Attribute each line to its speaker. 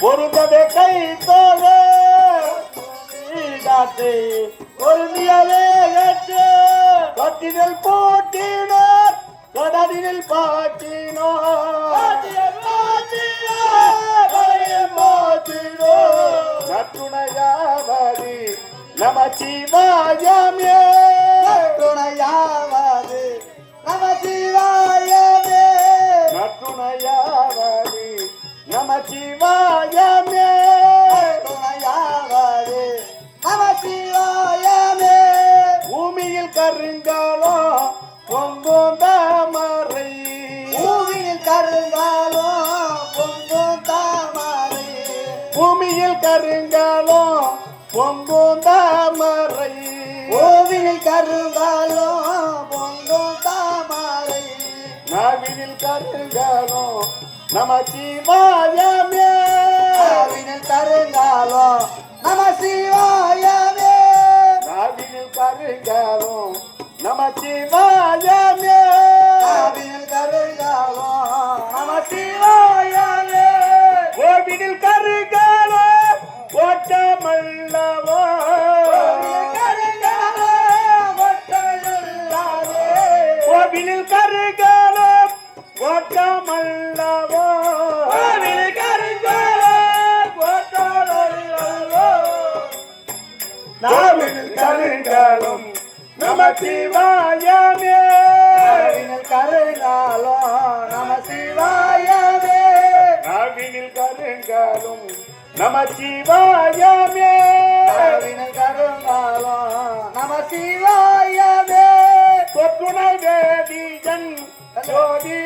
Speaker 1: பொருந்தவே கை தோழே பொருந்தியவே ஏற்று கட்டினில் போட்டினார் கடலில் நற்றுணையாவது நம சிவாயமே
Speaker 2: துணையாவது நம சிவாயமே
Speaker 1: நற்றுணையாவது நம சிவாயமே
Speaker 2: துணையாவது நம சிவாயமே
Speaker 1: பூமியில் கருங்காலோ பொங்கும் தாமரை
Speaker 2: பூமியில் கருங்காலோ பொங்கும் தாமரை
Speaker 1: பூமியில் கருங்காலோ பொங்கும் தாமரை
Speaker 2: பூமியில் கருங்காலோ பொங்கும் தாமரை
Speaker 1: நாவினில் கருங்காலோ நம சிவாயமே
Speaker 2: நாவினில் கருங்காலோ நம சிவாயமே
Speaker 1: நாவினில் கருங்காலோ நம சிவாயமே
Speaker 2: நாவினில் கருங்காலோ நம சிவாயமே
Speaker 1: கோவிலில் கருங்காலோ ஓட்டமல்லவோ
Speaker 2: கருங்காலோ ஒட்டமில்லாதே
Speaker 1: கோவிலில் கருங்காலோ ஓட்டமல்லவோ
Speaker 2: கோவிலில் கருங்காலோ ஒட்டமில்லாதோ
Speaker 1: நாவினில் கருங்காலும் நம சிவாயமே
Speaker 2: நாவினில் கருங்காலோ நம சிவாயமே
Speaker 1: நாவினில் கருங்காலும் நம சிவாயமே
Speaker 2: நாவினில் கருங்காலோ நம சிவாயமே
Speaker 1: சொற்றுணை வேதியன் ஜோதி